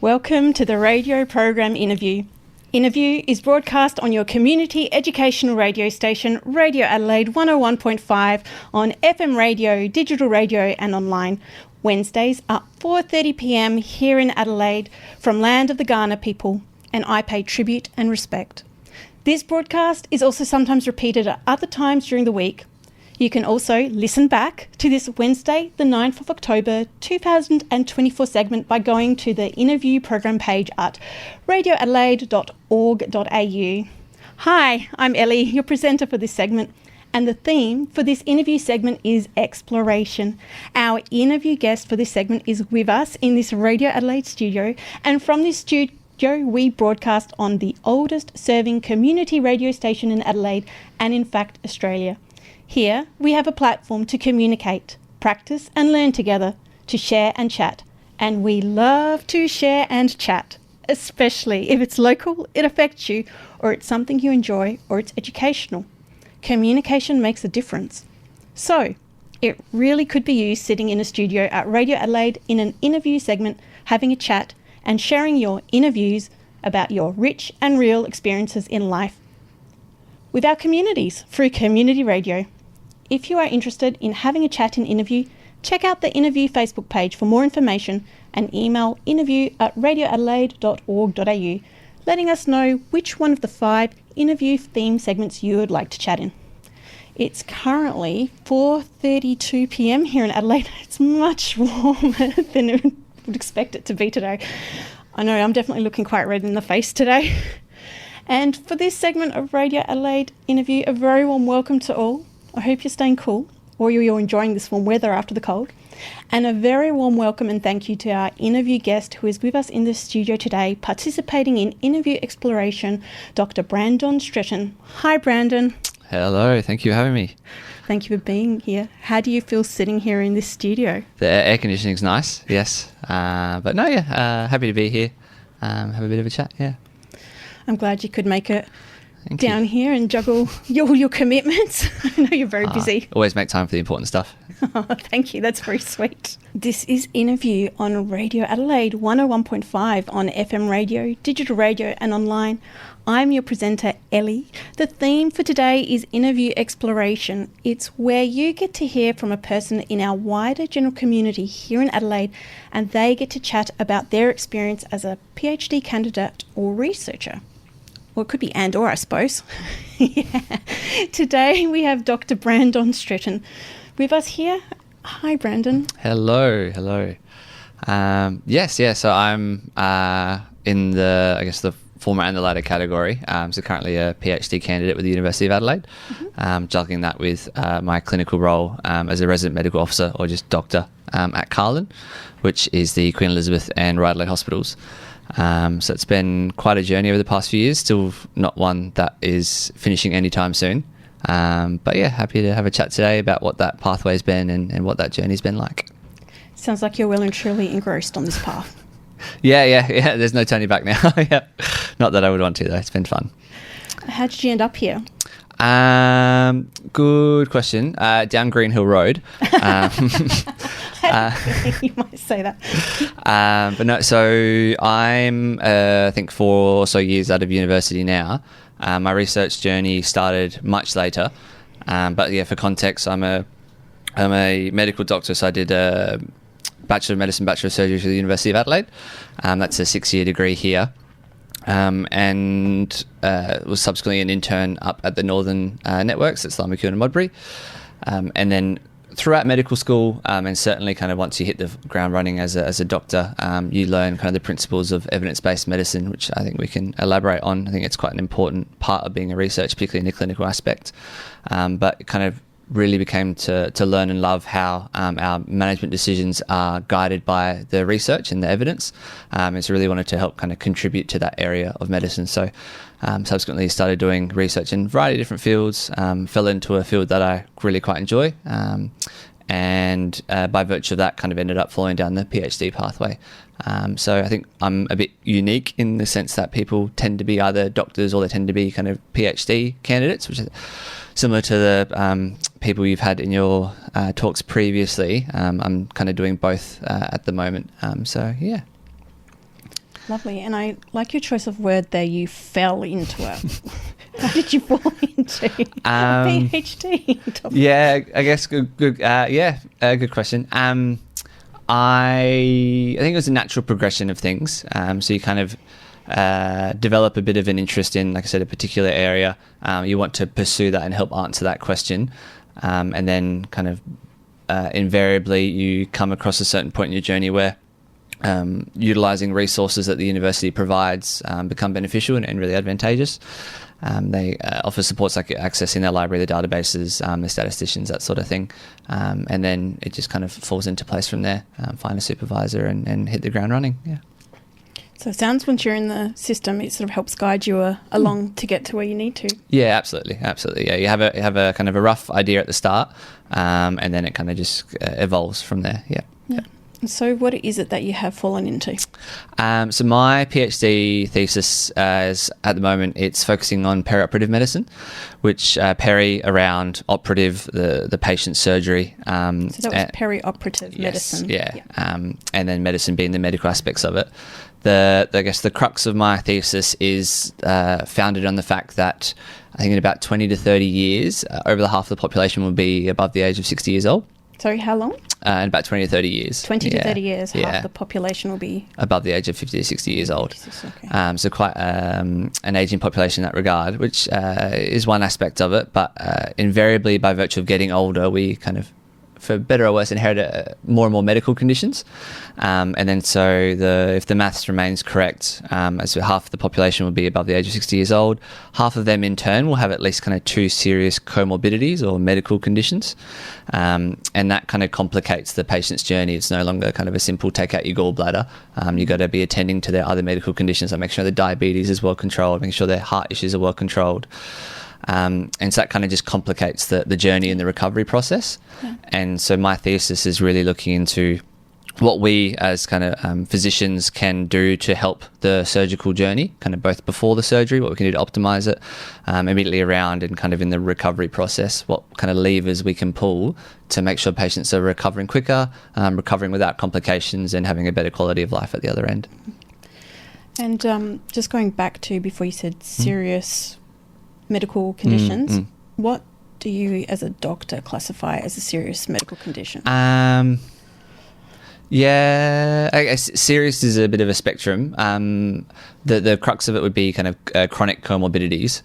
Welcome to the radio program Interview. Interview is broadcast on your community educational radio station, Radio Adelaide 101.5 on FM radio, digital radio and online. Wednesdays at 4:30pm here in Adelaide from Land of the Kaurna people, and I pay tribute and respect. This broadcast is also sometimes repeated at other times during the week. You can also listen back to this Wednesday, the 9th of October 2024 segment by going to the interview program page at radioadelaide.org.au. Hi, I'm Ellie, your presenter for this segment, and the theme for this interview segment is exploration. Our interview guest for this segment is with us in this Radio Adelaide studio, and from this studio we broadcast on the oldest serving community radio station in Adelaide and in fact Australia. Here, we have a platform to communicate, practice and learn together, to share and chat. And we love to share and chat, especially if it's local, it affects you, or it's something you enjoy, or it's educational. Communication makes a difference. So, it really could be you sitting in a studio at Radio Adelaide in an interview segment, having a chat and sharing your interviews about your rich and real experiences in life with our communities through community radio. If you are interested in having a chat and interview, check out the Interview Facebook page for more information and email interview@radioadelaide.org.au, letting us know which one of the 5 interview theme segments you would like to chat in. It's currently 4:32pm here in Adelaide. It's much warmer than I would expect it to be today. I know, I'm definitely looking quite red in the face today. And for this segment of Radio Adelaide Interview, a very warm welcome to all. I hope you're staying cool, or you're enjoying this warm weather after the cold. And a very warm welcome and thank you to our interview guest who is with us in the studio today, participating in interview exploration, Dr. Brandon Stretton. Hi, Brandon. Hello, thank you for having me. Thank you for being here. How do you feel sitting here in this studio? The air conditioning's nice, yes. But no, happy to be here. Have a bit of a chat, yeah. I'm glad you could make it down here and juggle your commitments. I know you're very busy. Always make time for the important stuff. Oh, thank you. That's very sweet. This is Interview on Radio Adelaide 101.5 on FM radio, digital radio and online. I'm your presenter, Ellie. The theme for today is Interview Exploration. It's where you get to hear from a person in our wider general community here in Adelaide, and they get to chat about their experience as a PhD candidate or researcher. Well, it could be and or, I suppose. Yeah. Today we have Dr. Brandon Stretton with us here. Hi, Brandon. Hello. So I'm in the former and the latter category. So currently a PhD candidate with the University of Adelaide, juggling that with my clinical role as a resident medical officer, or just doctor, at Carlin, which is the Queen Elizabeth and Royal Adelaide hospitals. So it's been quite a journey over the past few years, still not one that is finishing anytime soon. But yeah, happy to have a chat today about what that pathway's been and what that journey's been like. Sounds like you're well and truly engrossed on this path. Yeah, there's no turning back now. Yeah. Not that I would want to though, it's been fun. How did you end up here? Good question. Down Green Hill Road. You might say that. But no, so I'm, I think 4 or so years out of university now. My research journey started much later. But yeah, for context, I'm a medical doctor, so I did a Bachelor of Medicine, Bachelor of Surgery through the University of Adelaide. That's a 6-year degree here. And was subsequently an intern up at the Northern Networks at Slamacune and Modbury. And then throughout medical school, and certainly kind of once you hit the ground running as a doctor, you learn kind of the principles of evidence-based medicine, which I think we can elaborate on. I think it's quite an important part of being a researcher, particularly in the clinical aspect. But it kind of really became to learn and love how our management decisions are guided by the research and the evidence. And so really wanted to help kind of contribute to that area of medicine. So subsequently started doing research in a variety of different fields, fell into a field that I really quite enjoy. And by virtue of that kind of ended up following down the PhD pathway. So I think I'm a bit unique in the sense that people tend to be either doctors or they tend to be kind of PhD candidates, which is similar to the people you've had in your talks previously. I'm kind of doing both at the moment. So yeah. Lovely. And I like your choice of word there, you fell into it. How did you fall into a PhD topic? Yeah, I guess good question. I think it was a natural progression of things. So you kind of develop a bit of an interest in, like I said, a particular area. You want to pursue that and help answer that question. And then kind of invariably you come across a certain point in your journey where utilising resources that the university provides become beneficial and really advantageous. They offer supports like accessing their library, the databases, the statisticians, that sort of thing. And then it just kind of falls into place from there. Find a supervisor and hit the ground running. Yeah. So it sounds once you're in the system, it sort of helps guide you along to get to where you need to. Yeah, absolutely. Yeah, you have a kind of a rough idea at the start, and then it kind of just evolves from there. Yeah. So what is it that you have fallen into? So my PhD thesis is, at the moment, it's focusing on perioperative medicine, which peri around operative, the patient's surgery. So that was perioperative medicine. Yeah. And then medicine being the medical aspects of it. I guess the crux of my thesis is founded on the fact that I think in about 20 to 30 years, over half of the population will be above the age of 60 years old. Sorry, how long? In about 20 to 30 years. 20 to 30 years, half the population will be... above the age of 50 to 60 years old. Okay. So quite an ageing population in that regard, which is one aspect of it. But invariably, by virtue of getting older, we kind of, for better or worse, inherit more and more medical conditions. And then so if the maths remains correct, as half the population will be above the age of 60 years old, half of them in turn will have at least kind of 2 serious comorbidities or medical conditions. And that kind of complicates the patient's journey. It's no longer kind of a simple take out your gallbladder. You've got to be attending to their other medical conditions, like make sure their diabetes is well controlled, making sure their heart issues are well controlled. And so that kind of just complicates the journey and the recovery process. Yeah. And so my thesis is really looking into what we as kind of physicians can do to help the surgical journey, kind of both before the surgery, what we can do to optimize it, immediately around and kind of in the recovery process, what kind of levers we can pull to make sure patients are recovering quicker, recovering without complications and having a better quality of life at the other end. And just going back to before you said serious medical conditions, what do you as a doctor classify as a serious medical condition? Yeah, I guess serious is a bit of a spectrum. The crux of it would be kind of chronic comorbidities.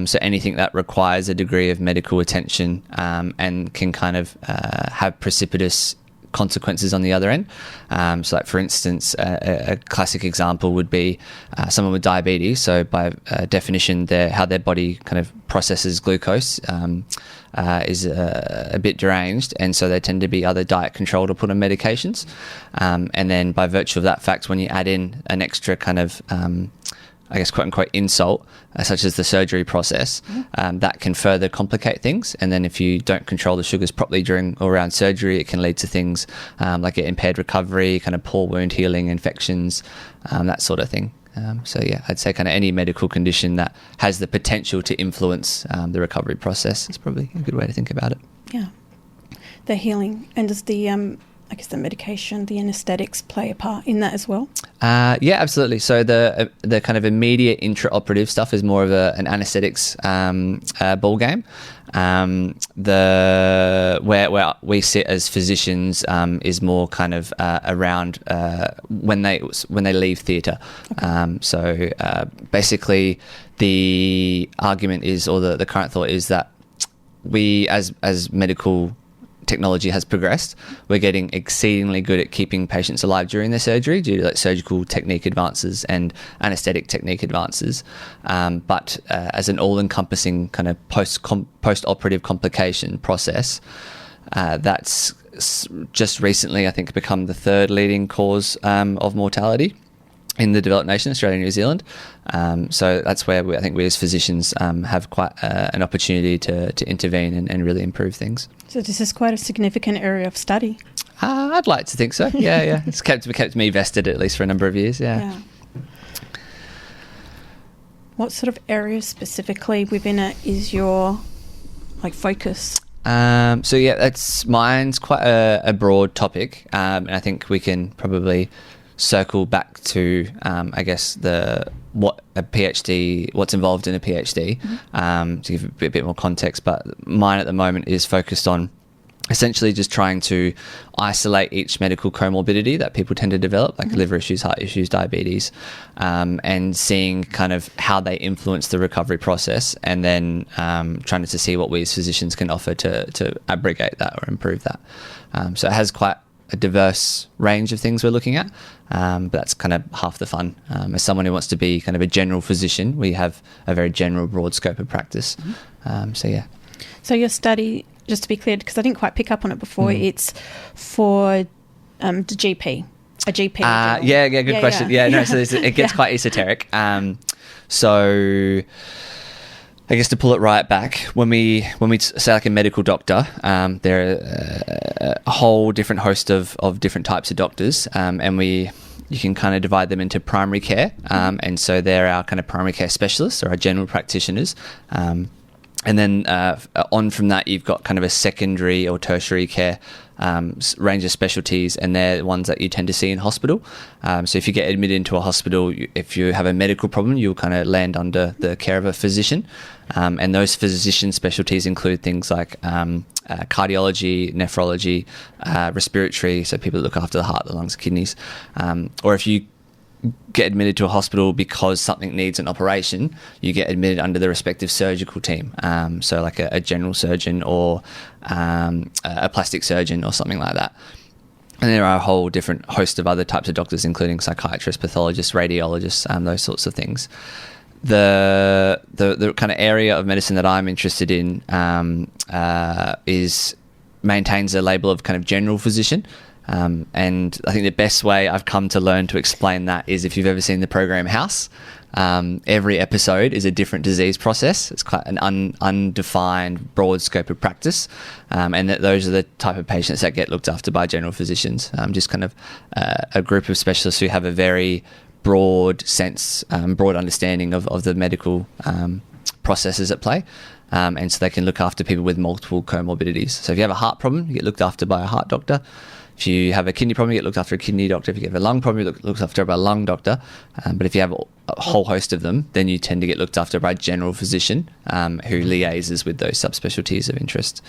So anything that requires a degree of medical attention and can kind of have precipitous consequences on the other end. So like for instance, a classic example would be someone with diabetes. So by definition, how their body kind of processes glucose is a bit deranged, and so they tend to be either diet controlled or put on medications. And then by virtue of that fact, when you add in an extra kind of I guess, quote unquote, insult, such as the surgery process, that can further complicate things. And then if you don't control the sugars properly during or around surgery, it can lead to things like impaired recovery, kind of poor wound healing, infections, that sort of thing. So yeah, I'd say kind of any medical condition that has the potential to influence the recovery process is probably a good way to think about it. Yeah. The healing. And does the I guess the medication, the anaesthetics play a part in that as well? Yeah, absolutely. So the kind of immediate intraoperative stuff is more of an anaesthetics ball game. Where we sit as physicians is more kind of around when they leave theatre. Okay. Basically, the argument is, or the current thought is that we as medical technology has progressed, we're getting exceedingly good at keeping patients alive during their surgery due to like surgical technique advances and anesthetic technique advances. But as an all-encompassing kind of post-operative complication process, that's just recently, I think, become the third leading cause of mortality in the developed nation, Australia and New Zealand. So that's where I think we as physicians have quite an opportunity to intervene and really improve things. So this is quite a significant area of study. I'd like to think so. Yeah. It's kept me vested at least for a number of years. Yeah. What sort of areas specifically within it is your focus? Mine's quite a broad topic, and I think we can probably circle back to, I guess, what's involved in a PhD, to give a bit more context. But mine at the moment is focused on essentially just trying to isolate each medical comorbidity that people tend to develop, like liver issues, heart issues, diabetes, and seeing kind of how they influence the recovery process, and then trying to see what we as physicians can offer to abrogate that or improve that. So it has quite a diverse range of things we're looking at, but that's kind of half the fun. As someone who wants to be kind of a general physician, we have a very general, broad scope of practice. So your study, just to be clear, because I didn't quite pick up on it before, it's for the GP, a GP. Good question. So it gets quite esoteric. So I guess to pull it right back, when we say like a medical doctor, there are a whole different host of different types of doctors, and you can kind of divide them into primary care, and so they're our kind of primary care specialists or our general practitioners. And then on from that, you've got kind of a secondary or tertiary care range of specialties, and they're the ones that you tend to see in hospital. So if you get admitted into a hospital, if you have a medical problem, you'll kind of land under the care of a physician. And those physician specialties include things like cardiology, nephrology, respiratory, so people that look after the heart, the lungs, kidneys. Or if you get admitted to a hospital because something needs an operation, you get admitted under the respective surgical team. So like a general surgeon or a plastic surgeon or something like that. And there are a whole different host of other types of doctors, including psychiatrists, pathologists, radiologists, those sorts of things. The kind of area of medicine that I'm interested in maintains a label of kind of general physician. And I think the best way I've come to learn to explain that is if you've ever seen the program House. Every episode is a different disease process. It's quite an undefined, broad scope of practice, and those are the type of patients that get looked after by general physicians. Just kind of a group of specialists who have a very broad sense, broad understanding of the medical processes at play. And so they can look after people with multiple comorbidities. So if you have a heart problem, you get looked after by a heart doctor. If you have a kidney problem, you get looked after a kidney doctor. If you have a lung problem, you get looked after by a lung doctor. But if you have a whole host of them, then you tend to get looked after by a general physician who liaises with those subspecialties of interest.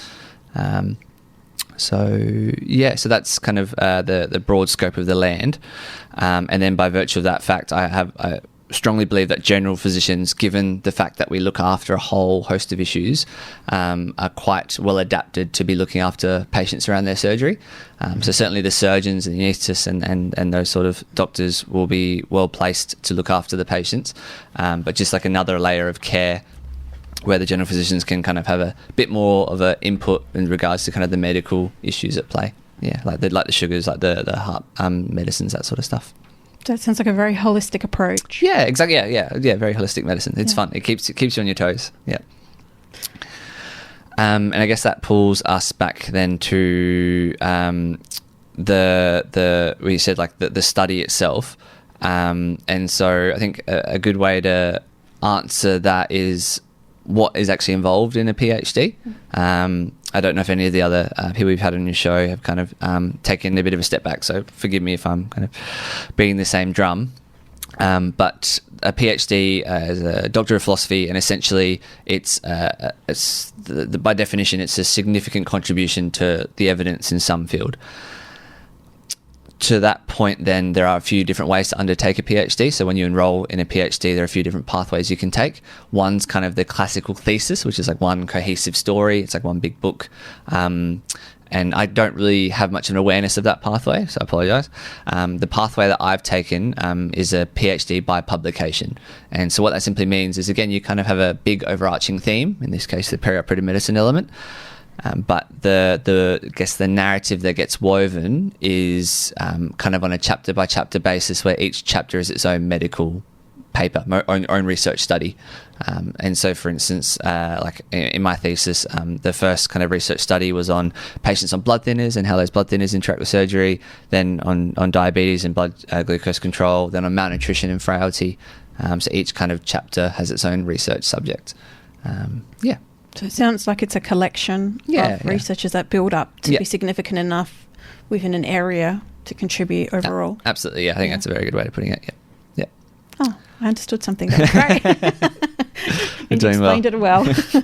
So that's kind of the broad scope of the land. And then by virtue of that fact, I strongly believe that general physicians, given the fact that we look after a whole host of issues, are quite well adapted to be looking after patients around their surgery. So certainly the surgeons and the anaesthetists and those sort of doctors will be well placed to look after the patients. But just like another layer of care where the general physicians can kind of have a bit more of an input in regards to kind of the medical issues at play. Yeah, like the sugars, like the heart medicines, that sort of stuff. That sounds like a very holistic approach. Yeah, exactly. Yeah, very holistic medicine. It's fun. It keeps you on your toes. Yeah. And I guess that pulls us back then to we said like the study itself. And so I think a good way to answer that is what is actually involved in a PhD. I don't know if any of the other people we've had on your show have kind of taken a bit of a step back, so forgive me if I'm kind of beating the same drum. But a PhD is a Doctor of Philosophy, and essentially it's by definition it's a significant contribution to the evidence in some field. To that point, then, there are a few different ways to undertake a PhD. So when you enroll in a PhD, there are a few different pathways you can take. One's kind of the classical thesis, which is like one cohesive story. It's like one big book. And I don't really have much of an awareness of that pathway, so I apologise. The pathway that I've taken is a PhD by publication. And so what that simply means is, again, you kind of have a big overarching theme, in this case, the perioperative medicine element. But I guess the narrative that gets woven is kind of on a chapter by chapter basis, where each chapter is its own medical paper, own research study. And so, for instance, like in my thesis, the first kind of research study was on patients on blood thinners and how those blood thinners interact with surgery, then on diabetes and blood glucose control, then on malnutrition and frailty. So each kind of chapter has its own research subject. So it sounds like it's a collection of researchers that build up to be significant enough within an area to contribute overall. Absolutely, yeah. I think that's a very good way of putting it. Yeah. Oh, I understood something. That was great. You're and doing you explained well. it well.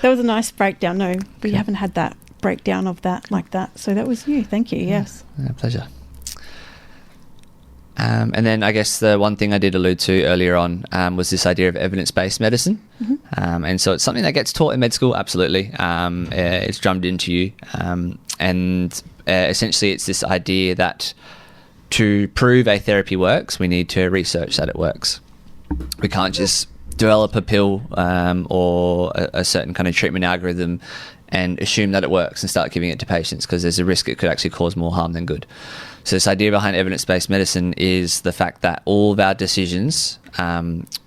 That was a nice breakdown. No, we haven't had that breakdown of that like that. So that was you. Thank you. Yes. Pleasure. And then I guess the one thing I did allude to earlier on was this idea of evidence-based medicine. Mm-hmm. And so it's something that gets taught in med school, absolutely. It's drummed into you. And essentially it's this idea that to prove a therapy works, we need to research that it works. We can't just develop a pill or a certain kind of treatment algorithm and assume that it works and start giving it to patients, because there's a risk it could actually cause more harm than good. So this idea behind evidence-based medicine is the fact that all of our decisions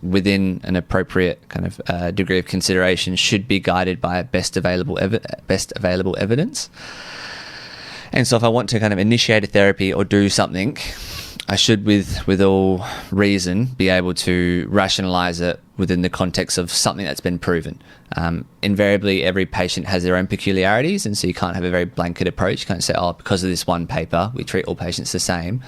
within an appropriate kind of degree of consideration should be guided by best available evidence. And so if I want to kind of initiate a therapy or do something, I should, with all reason, be able to rationalize it within the context of something that's been proven. Invariably, every patient has their own peculiarities, and so you can't have a very blanket approach. You can't say, oh, because of this one paper, we treat all patients the same.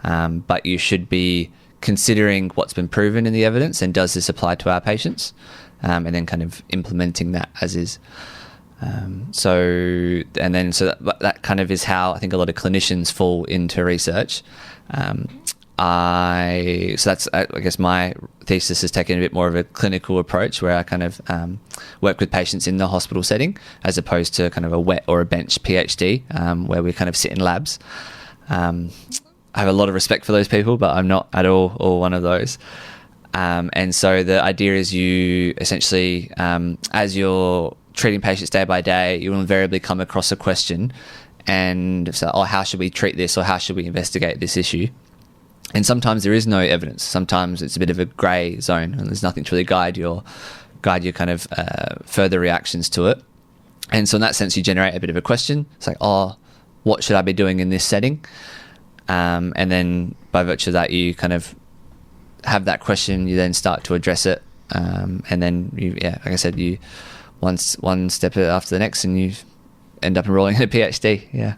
But you should be considering what's been proven in the evidence and does this apply to our patients, and then kind of implementing that as is. So that kind of is how I think a lot of clinicians fall into research. I guess my thesis has taken a bit more of a clinical approach, where I kind of work with patients in the hospital setting, as opposed to kind of a wet or a bench PhD, where we kind of sit in labs. I have a lot of respect for those people, but I'm not at all one of those. And so the idea is you essentially, as you're treating patients day by day, you will invariably come across a question and say, oh, how should we treat this, or how should we investigate this issue? And sometimes there is no evidence. Sometimes it's a bit of a grey zone, and there's nothing to really guide your kind of further reactions to it. And so in that sense, you generate a bit of a question. It's like, oh, what should I be doing in this setting? And then by virtue of that, you kind of have that question. You then start to address it, and then like I said, you one step after the next, and you end up enrolling in a PhD. Yeah.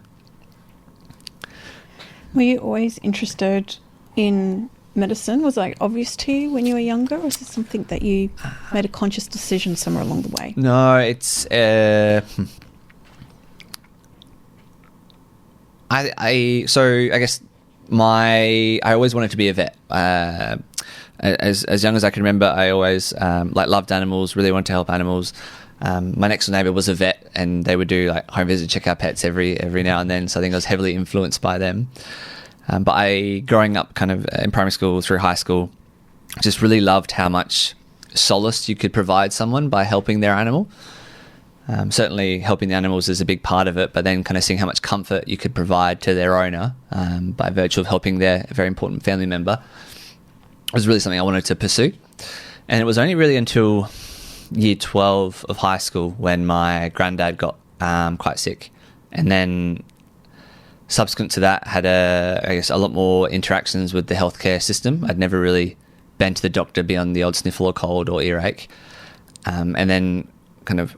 Were you always interested in medicine? Was it like obvious to you when you were younger, or is it something that you made a conscious decision somewhere along the way? No, it's I guess I always wanted to be a vet. As young as I can remember, I always loved animals, really wanted to help animals. My next door neighbour was a vet, and they would do like home visit, check our pets every now and then. So I think I was heavily influenced by them. But growing up kind of in primary school through high school, just really loved how much solace you could provide someone by helping their animal. Certainly helping the animals is a big part of it, but then kind of seeing how much comfort you could provide to their owner by virtue of helping their very important family member was really something I wanted to pursue. And it was only really until year 12 of high school when my granddad got quite sick, and then subsequent to that had a lot more interactions with the healthcare system. I'd never really been to the doctor beyond the odd sniffle or cold or earache, and then kind of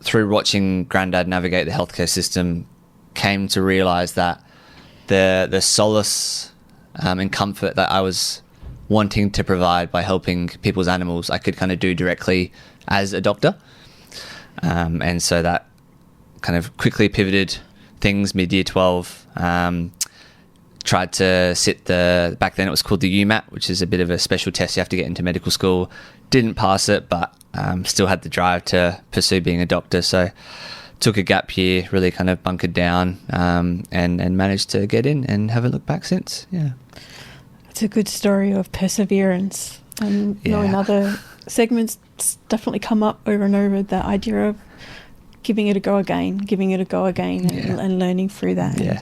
through watching granddad navigate the healthcare system, came to realise that the solace and comfort that I was wanting to provide by helping people's animals, I could kind of do directly as a doctor. And so that kind of quickly pivoted things mid-year 12. Tried to sit back then it was called the UMAT, which is a bit of a special test you have to get into medical school. Didn't pass it, but still had the drive to pursue being a doctor. So took a gap year, really kind of bunkered down, and managed to get in and haven't looked back since. Yeah. It's a good story of perseverance. And in other segments, it's definitely come up over and over, the idea of giving it a go again, and learning through that. Yeah.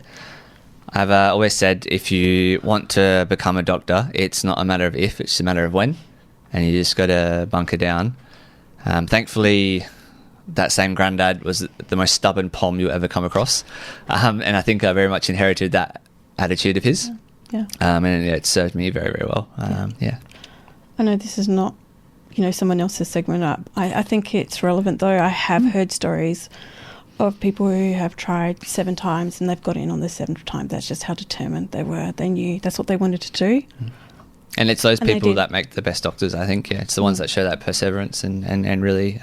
I've always said, if you want to become a doctor, it's not a matter of if, it's a matter of when, and you just got to bunker down. Thankfully, that same granddad was the most stubborn pom you ever come across, and I think I very much inherited that attitude of his. Yeah. And it served me very, very well. Yeah. I know this is not, someone else's segment up. I think it's relevant though. I have heard stories of people who have tried 7 times and they've got in on the 7th time. That's just how determined they were. They knew that's what they wanted to do. And it's those people that make the best doctors, I think. Yeah, it's the ones that show that perseverance and really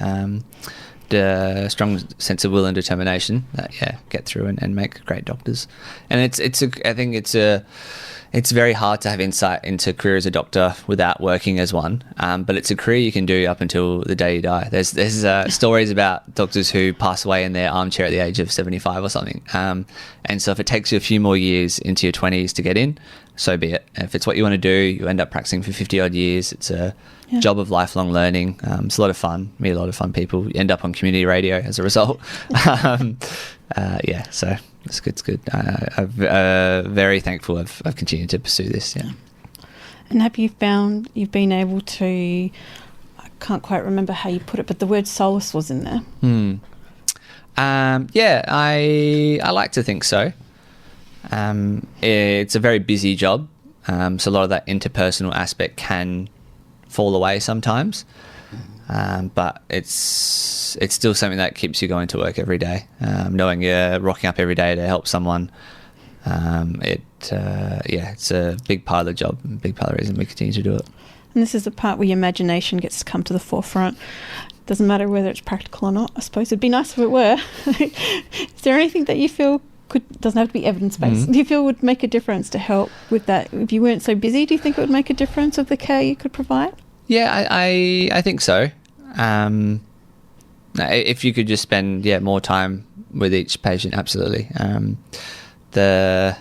the strong sense of will and determination that get through and make great doctors. And I think it's very hard to have insight into a career as a doctor without working as one, but it's a career you can do up until the day you die. There's stories about doctors who pass away in their armchair at the age of 75 or something, and so if it takes you a few more years into your 20s to get in, so be it. If it's what you want to do, you end up practicing for 50 odd years. It's a job of lifelong learning. It's a lot of fun. Meet a lot of fun people. You end up on community radio as a result. So it's good. It's good. I'm very thankful I've continued to pursue this. Yeah. And have you found you've been able to? I can't quite remember how you put it, but the word solace was in there. I like to think so. It's a very busy job, so a lot of that interpersonal aspect can fall away sometimes, but it's still something that keeps you going to work every day, knowing you're rocking up every day to help someone. It's a big part of the job, a big part of the reason we continue to do it. And this is the part where your imagination gets to come to the forefront. Doesn't matter whether it's practical or not. I suppose it'd be nice if it were. Is there anything that you feel doesn't have to be evidence-based, do you feel would make a difference to help with that? If you weren't so busy, do you think it would make a difference of the care you could provide? Yeah, I think so. If you could just spend more time with each patient, absolutely. The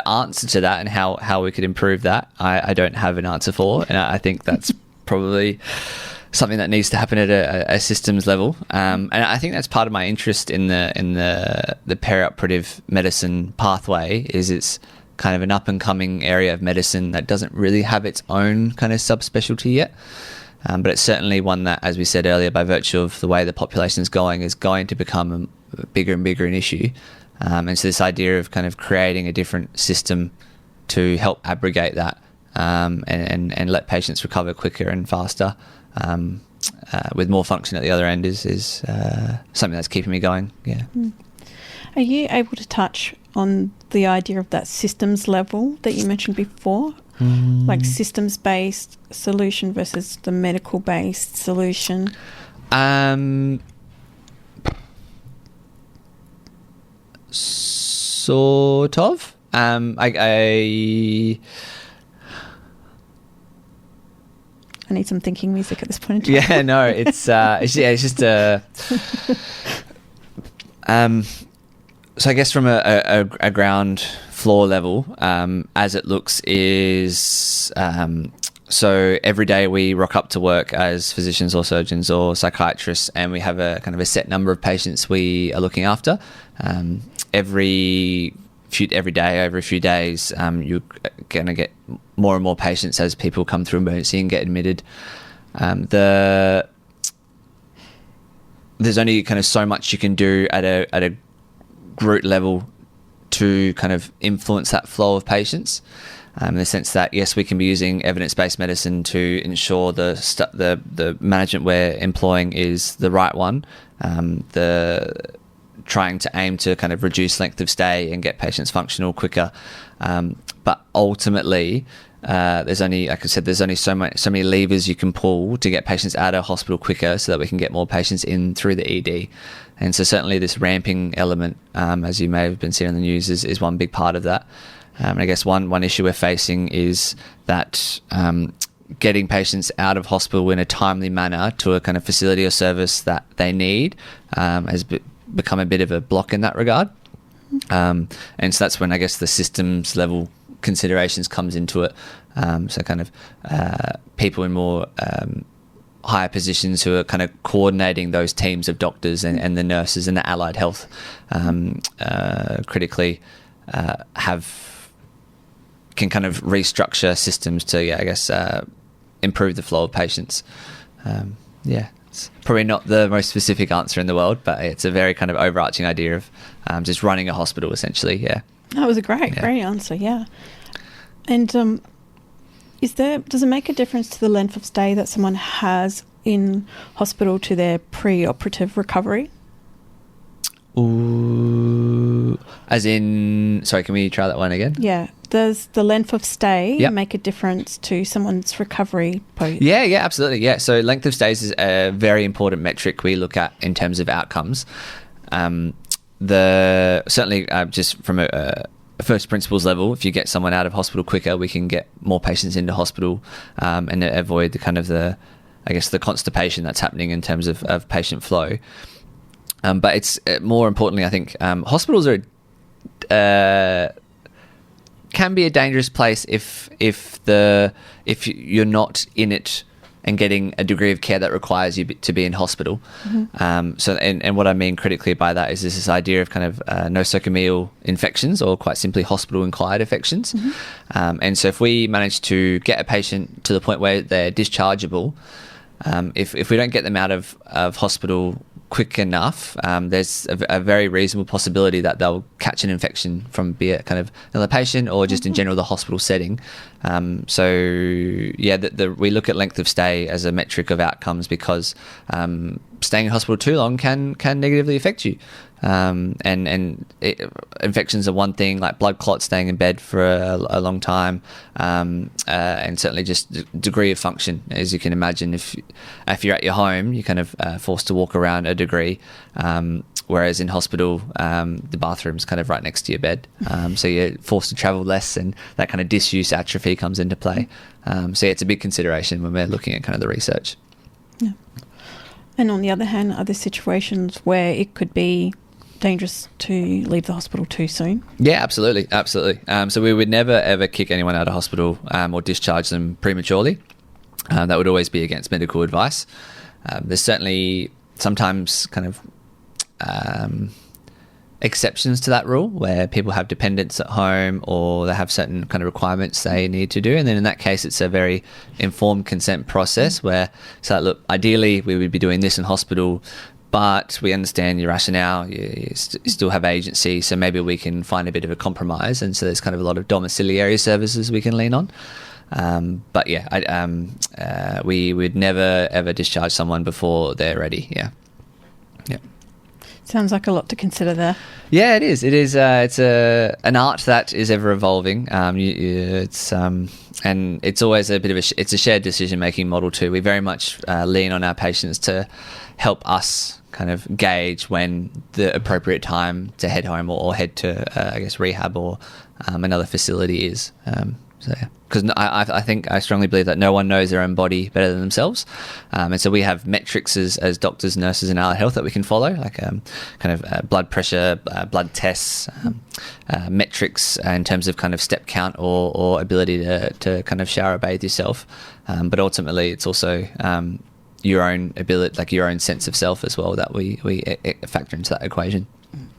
answer to that and how we could improve that, I don't have an answer for, and I think that's probably something that needs to happen at a systems level, and I think that's part of my interest in the perioperative medicine pathway. Is it's kind of an up and coming area of medicine that doesn't really have its own kind of subspecialty yet, but it's certainly one that, as we said earlier, by virtue of the way the population is going to become a bigger and bigger an issue, and so this idea of kind of creating a different system to help abrogate that and let patients recover quicker and faster. With more function at the other end is something that's keeping me going. Yeah. Are you able to touch on the idea of that systems level that you mentioned before, like systems-based solution versus the medical-based solution? Sort of. I need some thinking music at this point in time. Yeah, no, it's just so I guess from a ground floor level, as it looks is so every day we rock up to work as physicians or surgeons or psychiatrists, and we have a kind of a set number of patients we are looking after. Every day, over a few days, you're going to get more and more patients as people come through emergency and get admitted. There's only kind of so much you can do at a group level to kind of influence that flow of patients, in the sense that, yes, we can be using evidence-based medicine to ensure the management we're employing is the right one. Trying to aim to kind of reduce length of stay and get patients functional quicker, but ultimately there's only, like I said, there's only so many levers you can pull to get patients out of hospital quicker so that we can get more patients in through the ED. And so certainly this ramping element, as you may have been seeing in the news, is one big part of that. And I guess one issue we're facing is that getting patients out of hospital in a timely manner to a kind of facility or service that they need has become a bit of a block in that regard. And so that's when I guess the systems level considerations comes into it. So kind of people in more higher positions who are kind of coordinating those teams of doctors and the nurses and the allied health critically can kind of restructure systems to, improve the flow of patients. It's probably not the most specific answer in the world, but it's a very kind of overarching idea of just running a hospital, essentially. Yeah, that was a great answer. Yeah, and does it make a difference to the length of stay that someone has in hospital to their pre-operative recovery? Ooh, as in, sorry, can we try that one again? Yeah. Does the length of stay Yep. make a difference to someone's recovery post? Yeah, absolutely. Yeah. So length of stays is a very important metric we look at in terms of outcomes. Certainly just from a first principles level, if you get someone out of hospital quicker, we can get more patients into hospital and avoid the constipation that's happening in terms of patient flow. But it's more importantly, I think hospitals are can be a dangerous place if you're not in it and getting a degree of care that requires you to be in hospital. And what I mean critically by that is this idea of kind of nosocomial infections, or quite simply hospital-acquired infections. And so if we manage to get a patient to the point where they're dischargeable, if we don't get them out of hospital quick enough, there's a very reasonable possibility that they'll catch an infection from be it kind of another patient or just in general the hospital setting. We look at length of stay as a metric of outcomes because staying in hospital too long can negatively affect you. Infections are one thing, like blood clots, staying in bed for a long time, and certainly just degree of function. As you can imagine, if you're at your home, you're kind of forced to walk around a degree, whereas in hospital, the bathroom's kind of right next to your bed, so you're forced to travel less, and that kind of disuse atrophy comes into play. It's a big consideration when we're looking at kind of the research. Yeah. And on the other hand, are there situations where it could be dangerous to leave the hospital too soon? Yeah, absolutely. So we would never ever kick anyone out of hospital or discharge them prematurely. That would always be against medical advice. There's certainly sometimes kind of exceptions to that rule where people have dependents at home or they have certain kind of requirements they need to do, and then in that case it's a very informed consent process where it's like, look, ideally we would be doing this in hospital, but we understand your rationale, you still have agency, so maybe we can find a bit of a compromise. And so there's kind of a lot of domiciliary services we can lean on. We would never, ever discharge someone before they're ready. Yeah. Sounds like a lot to consider there. Yeah, it is. It's an art that is ever evolving. And it's always it's a shared decision-making model too. We very much lean on our patients to help us kind of gauge when the appropriate time to head home or head to, rehab or another facility is. Because I strongly believe that no one knows their own body better than themselves, and so we have metrics as doctors, nurses in allied health that we can follow, like blood pressure, blood tests, metrics in terms of kind of step count or ability to kind of shower or bathe yourself, but ultimately it's also your own ability, like your own sense of self as well, that we factor into that equation.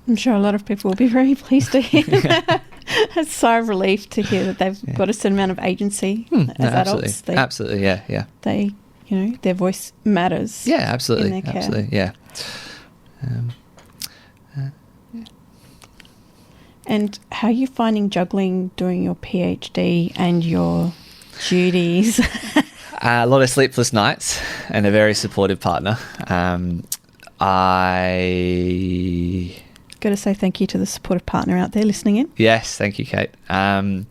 I'm sure a lot of people will be very pleased to hear that. It's a sigh of relief to hear that they've got a certain amount of agency as adults. Absolutely, yeah. They, their voice matters. Yeah, absolutely, in their care. absolutely, yeah. And how are you finding juggling doing your PhD and your duties? A lot of sleepless nights and a very supportive partner. Got to say thank you to the supportive partner out there listening in. Yes, thank you, Kate. So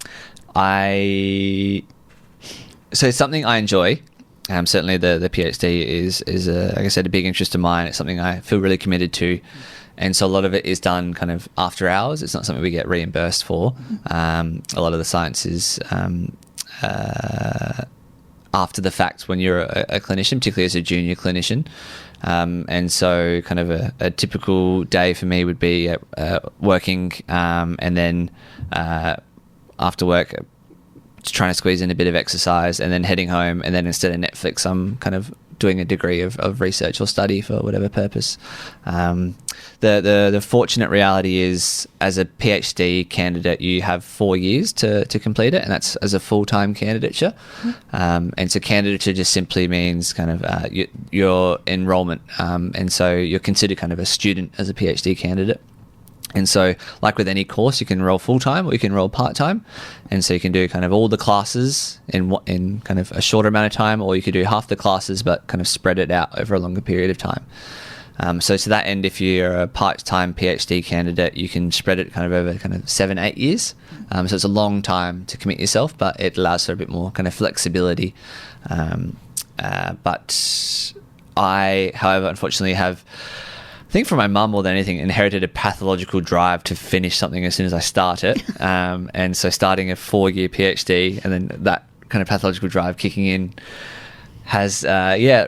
it's something I enjoy. Certainly the PhD is like I said, a big interest of mine. It's something I feel really committed to. And so a lot of it is done kind of after hours. It's not something we get reimbursed for. A lot of the science is after the fact when you're a clinician, particularly as a junior clinician. And so kind of a typical day for me would be working and then after work trying to squeeze in a bit of exercise and then heading home, and then instead of Netflix I'm kind of doing a degree of research or study for whatever purpose. The fortunate reality is, as a PhD candidate, you have 4 years to complete it, and that's as a full-time candidature. And so candidature just simply means kind of your enrollment, and so you're considered kind of a student as a PhD candidate. And so, like with any course, you can enroll full-time or you can enroll part-time. And so you can do kind of all the classes in kind of a shorter amount of time, or you could do half the classes but kind of spread it out over a longer period of time. So to that end, if you're a part-time PhD candidate, you can spread it kind of over kind of 7-8 years. So it's a long time to commit yourself, but it allows for a bit more kind of flexibility. But I, however, unfortunately have, I think from my mum more than anything, inherited a pathological drive to finish something as soon as I start it. And so starting a 4-year PhD and then that kind of pathological drive kicking in has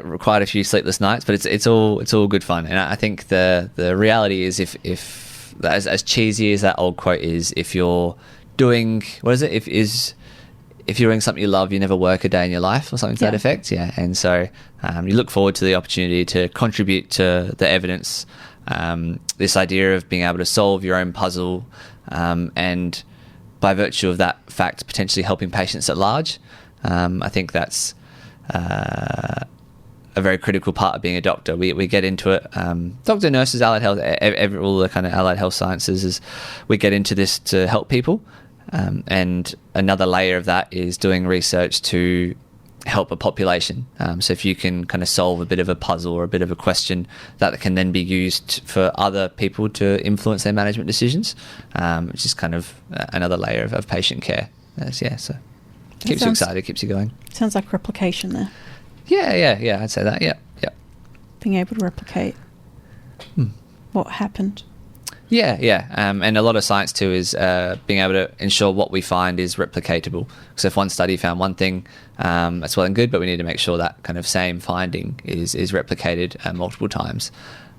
required a few sleepless nights, but it's all good fun. And I think the reality is if as cheesy as that old quote is, if you're doing if you're doing something you love, you never work a day in your life, or something to that effect. Yeah. And so you look forward to the opportunity to contribute to the evidence, this idea of being able to solve your own puzzle, and by virtue of that fact, potentially helping patients at large. I think that's a very critical part of being a doctor. We get into it. Doctor, nurses, allied health, all the kind of allied health sciences, is we get into this to help people. And another layer of that is doing research to help a population. So if you can kind of solve a bit of a puzzle or a bit of a question that can then be used for other people to influence their management decisions, which is kind of another layer of patient care. So keeps you excited, keeps you going. Sounds like replication there. Yeah, I'd say that, yeah. Being able to replicate what happened. Yeah. And a lot of science too is being able to ensure what we find is replicatable. So if one study found one thing, that's well and good, but we need to make sure that kind of same finding is replicated multiple times.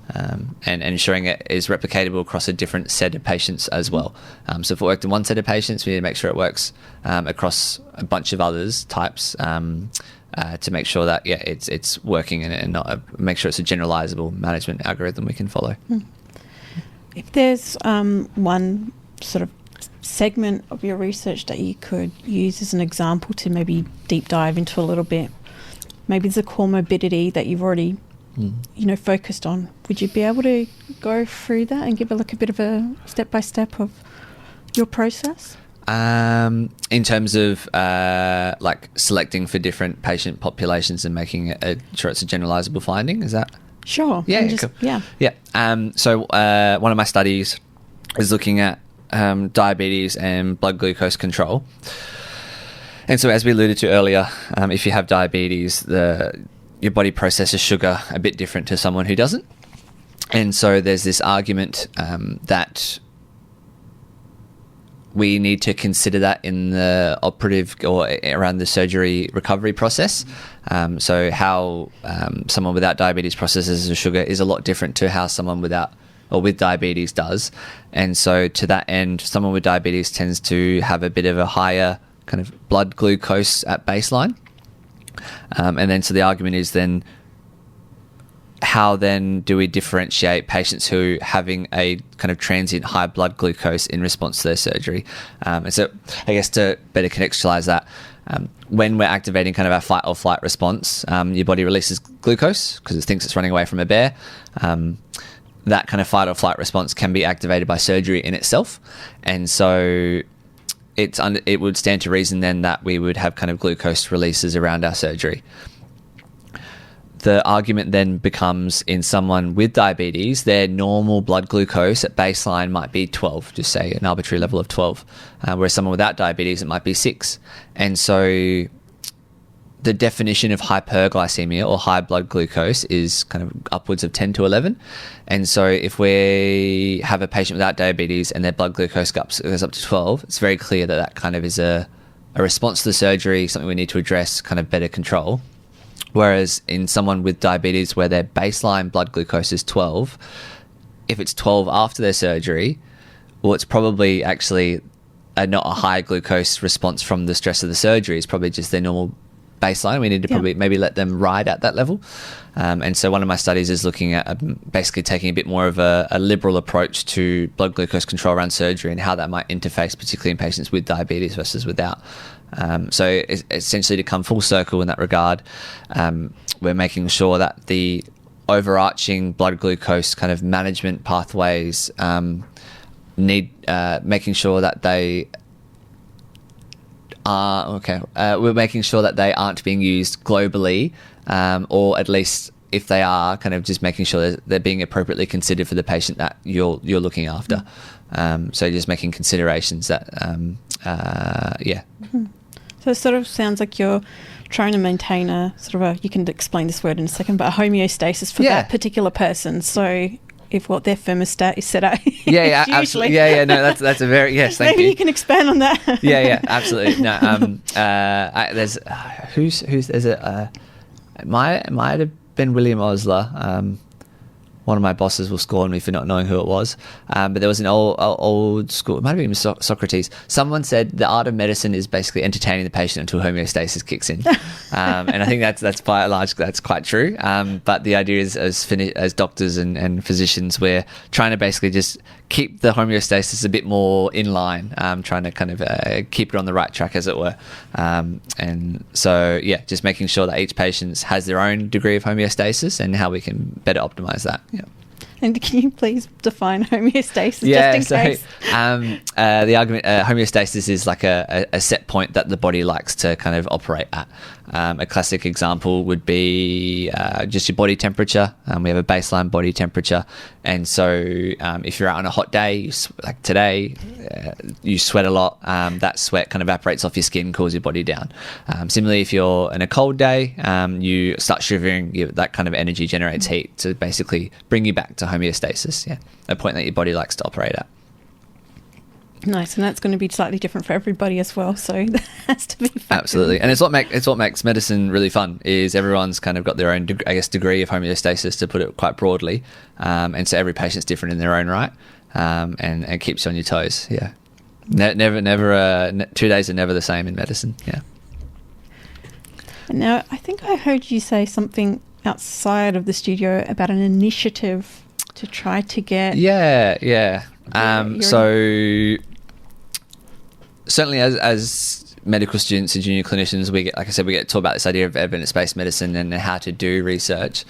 And ensuring it is replicatable across a different set of patients as well. So if it worked in one set of patients, we need to make sure it works across a bunch of others types, to make sure that it's working and not make sure it's a generalizable management algorithm we can follow. If there's one sort of segment of your research that you could use as an example to maybe deep dive into a little bit, maybe there's a comorbidity that you've already focused on, would you be able to go through that and give a bit of a step-by-step of your process? In terms of selecting for different patient populations and making sure it's a generalizable finding, is that? Sure. So one of my studies is looking at diabetes and blood glucose control. And so as we alluded to earlier, if you have diabetes, your body processes sugar a bit different to someone who doesn't. And so there's this argument that we need to consider that in the operative or around the surgery recovery process. So how someone without diabetes processes the sugar is a lot different to how someone without or with diabetes does. And so to that end, someone with diabetes tends to have a bit of a higher kind of blood glucose at baseline. And then so the argument is then, how then do we differentiate patients who are having a kind of transient high blood glucose in response to their surgery? And so I guess to better contextualize that, when we're activating kind of our fight or flight response, your body releases glucose because it thinks it's running away from a bear. That kind of fight or flight response can be activated by surgery in itself. And so it would stand to reason then that we would have kind of glucose releases around our surgery. The argument then becomes, in someone with diabetes, their normal blood glucose at baseline might be 12, just say an arbitrary level of 12, whereas someone without diabetes, it might be 6. And so the definition of hyperglycemia or high blood glucose is kind of upwards of 10 to 11. And so if we have a patient without diabetes and their blood glucose goes up to 12, it's very clear that that kind of is a response to the surgery, something we need to address, kind of better control. Whereas in someone with diabetes where their baseline blood glucose is 12, if it's 12 after their surgery, well, it's probably actually not a high glucose response from the stress of the surgery. It's probably just their normal baseline. We need to probably maybe let them ride at that level. And so one of my studies is looking at basically taking a bit more of a liberal approach to blood glucose control around surgery and how that might interface, particularly in patients with diabetes versus without. So essentially, to come full circle in that regard, we're making sure that the overarching blood glucose kind of management pathways need making sure that they are we're making sure that they aren't being used globally, or at least if they are, kind of just making sure that they're being appropriately considered for the patient that you're looking after. So just making considerations that, So it sort of sounds like you're trying to maintain a sort of a, you can explain this word in a second, but a homeostasis for that particular person. So if what their thermostat is set at, absolutely. No, that's a very, yes, thank you. Maybe you can expand on that. Absolutely. No, there's it might have been William Osler. One of my bosses will scorn me for not knowing who it was. But there was an old school, it might have been Socrates. Someone said the art of medicine is basically entertaining the patient until homeostasis kicks in. And I think that's by and large, that's quite true. But the idea is as doctors and physicians, we're trying to basically just keep the homeostasis a bit more in line, trying to kind of keep it on the right track, as it were. And so, just making sure that each patient has their own degree of homeostasis and how we can better optimize that. Yeah. And can you please define homeostasis just in case? The argument, homeostasis is like a set point that the body likes to kind of operate at. A classic example would be just your body temperature. We have a baseline body temperature. And so if you're out on a hot day, like today, you sweat a lot. That sweat kind of evaporates off your skin, cools your body down. Similarly, if you're in a cold day, you start shivering, that kind of energy generates heat to basically bring you back to homeostasis, a point that your body likes to operate at. Nice, and that's going to be slightly different for everybody as well, so that has to be factored. Absolutely, and it's what makes medicine really fun, is everyone's kind of got their own degree of homeostasis, to put it quite broadly, and so every patient's different in their own right, and keeps you on your toes. Never 2 days are never the same in medicine. And now I think I heard you say something outside of the studio about an initiative to try to get so certainly as medical students and junior clinicians, we get taught about this idea of evidence-based medicine and how to do research.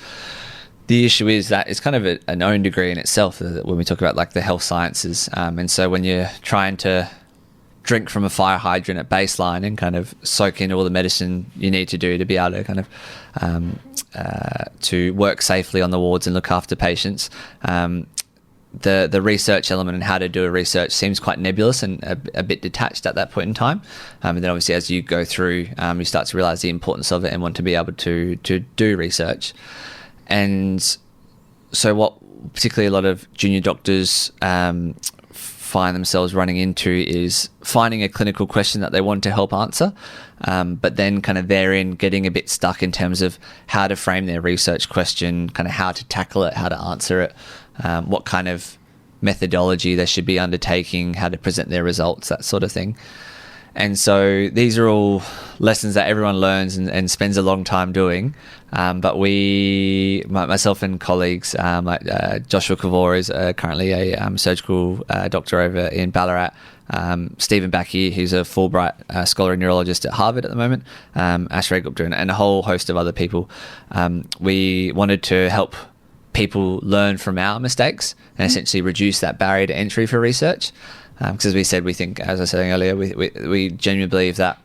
The issue is that it's kind of a known degree in itself when we talk about like the health sciences, and so when you're trying to drink from a fire hydrant at baseline and kind of soak in all the medicine you need to do to be able to kind of to work safely on the wards and look after patients, the research element and how to do a research seems quite nebulous and a bit detached at that point in time. And then obviously as you go through, you start to realise the importance of it and want to be able to do research. And so what particularly a lot of junior doctors find themselves running into is finding a clinical question that they want to help answer, but then kind of therein getting a bit stuck in terms of how to frame their research question, kind of how to tackle it, how to answer it, what kind of methodology they should be undertaking, how to present their results, that sort of thing. And so these are all lessons that everyone learns and spends a long time doing. But myself and colleagues, like Joshua Kavor is currently a surgical doctor over in Ballarat. Stephen Backy, who's a Fulbright scholar neurologist at Harvard at the moment. Ashray Gupta and a whole host of other people. We wanted to help people learn from our mistakes and essentially reduce that barrier to entry for research. Because as we said, we think, as I was saying earlier, we genuinely believe that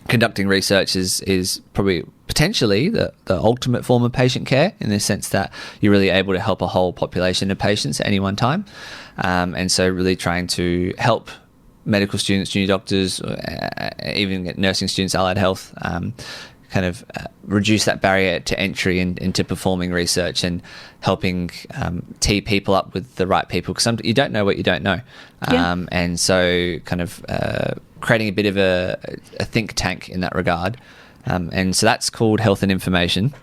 conducting research is probably potentially the ultimate form of patient care, in the sense that you're really able to help a whole population of patients at any one time. And so really trying to help medical students, junior doctors, even nursing students, allied health, kind of reduce that barrier to entry into performing research and helping tee people up with the right people, because you don't know what you don't know. And so kind of creating a bit of a think tank in that regard. And so that's called Health and Information.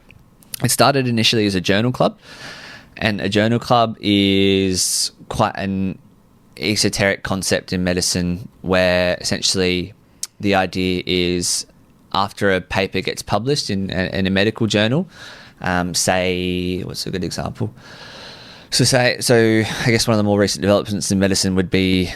It started initially as a journal club, and a journal club is quite an esoteric concept in medicine, where essentially the idea is, after a paper gets published in a medical journal, say, what's a good example? So I guess one of the more recent developments in medicine would be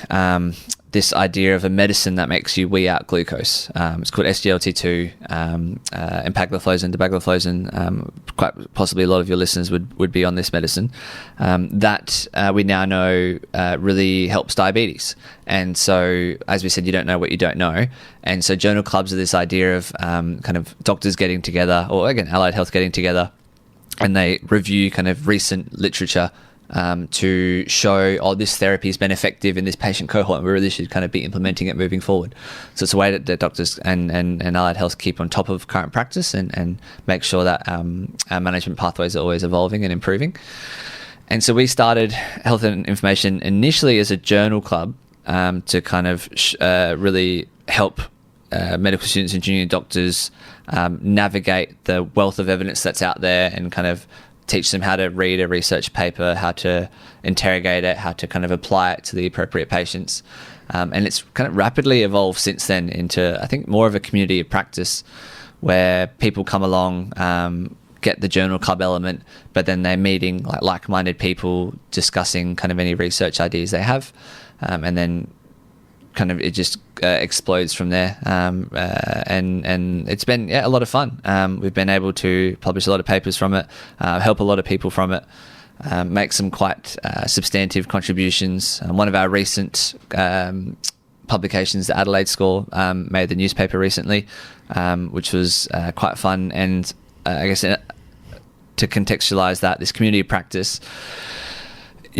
this idea of a medicine that makes you wee out glucose. It's called SGLT2, empagliflozin, dapagliflozin. Quite possibly a lot of your listeners would be on this medicine. That we now know really helps diabetes. And so, as we said, you don't know what you don't know. And so journal clubs are this idea of kind of doctors getting together, or again, allied health getting together, and they review kind of recent literature to show, this therapy has been effective in this patient cohort, and we really should kind of be implementing it moving forward. So it's a way that the doctors and allied health keep on top of current practice and make sure that our management pathways are always evolving and improving. And so we started Health and Information initially as a journal club to kind of really help medical students and junior doctors navigate the wealth of evidence that's out there and kind of teach them how to read a research paper, how to interrogate it, how to kind of apply it to the appropriate patients. And it's kind of rapidly evolved since then into, I think, more of a community of practice where people come along, get the journal club element, but then they're meeting like-minded people, discussing kind of any research ideas they have, and then kind of it just explodes from there. And it's been a lot of fun. We've been able to publish a lot of papers from it, help a lot of people from it, make some quite substantive contributions. One of our recent publications, the Adelaide Score, made the newspaper recently, which was quite fun. And I guess to contextualize that, this community of practice,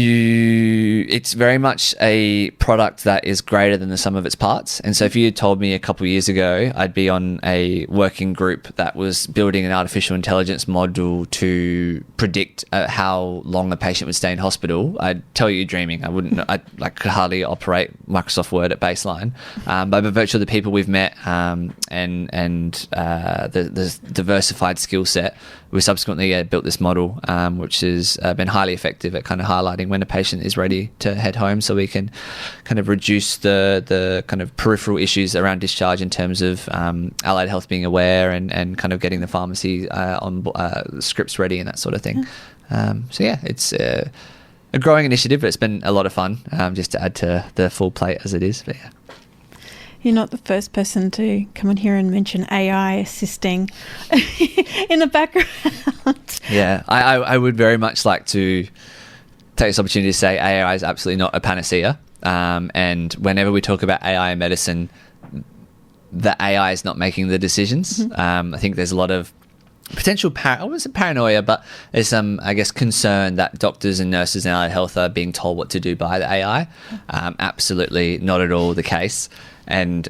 it's very much a product that is greater than the sum of its parts. And so if you had told me a couple of years ago I'd be on a working group that was building an artificial intelligence model to predict how long a patient would stay in hospital, I'd tell you dreaming. I wouldn't. I could hardly operate Microsoft Word at baseline. But by virtue of the people we've met and the diversified skill set, we subsequently built this model, which has been highly effective at kind of highlighting when a patient is ready to head home, so we can kind of reduce the kind of peripheral issues around discharge in terms of allied health being aware and kind of getting the pharmacy on scripts ready and that sort of thing. So yeah, it's a growing initiative, but it's been a lot of fun, just to add to the full plate as it is. But yeah. You're not the first person to come on here and mention AI assisting in the background. Yeah, I would very much like to take this opportunity to say AI is absolutely not a panacea. And whenever we talk about AI in medicine, the AI is not making the decisions. Mm-hmm. I think there's a lot of potential, I wouldn't say paranoia, but there's some, I guess, concern that doctors and nurses in allied health are being told what to do by the AI. Absolutely not at all the case. And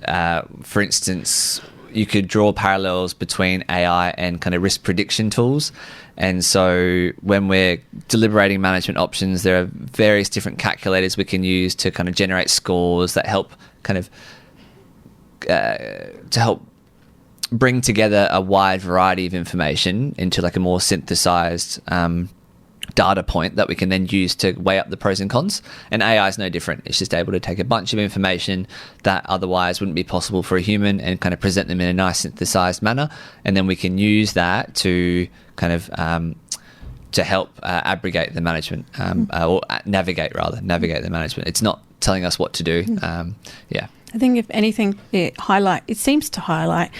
for instance, you could draw parallels between AI and kind of risk prediction tools. And so when we're deliberating management options, there are various different calculators we can use to kind of generate scores that help kind of to help bring together a wide variety of information into like a more synthesized data point that we can then use to weigh up the pros and cons. And AI is no different. It's just able to take a bunch of information that otherwise wouldn't be possible for a human and kind of present them in a nice synthesized manner. And then we can use that to kind of to help abrogate the management or navigate the management. It's not telling us what to do. Yeah. I think if anything, it seems to highlight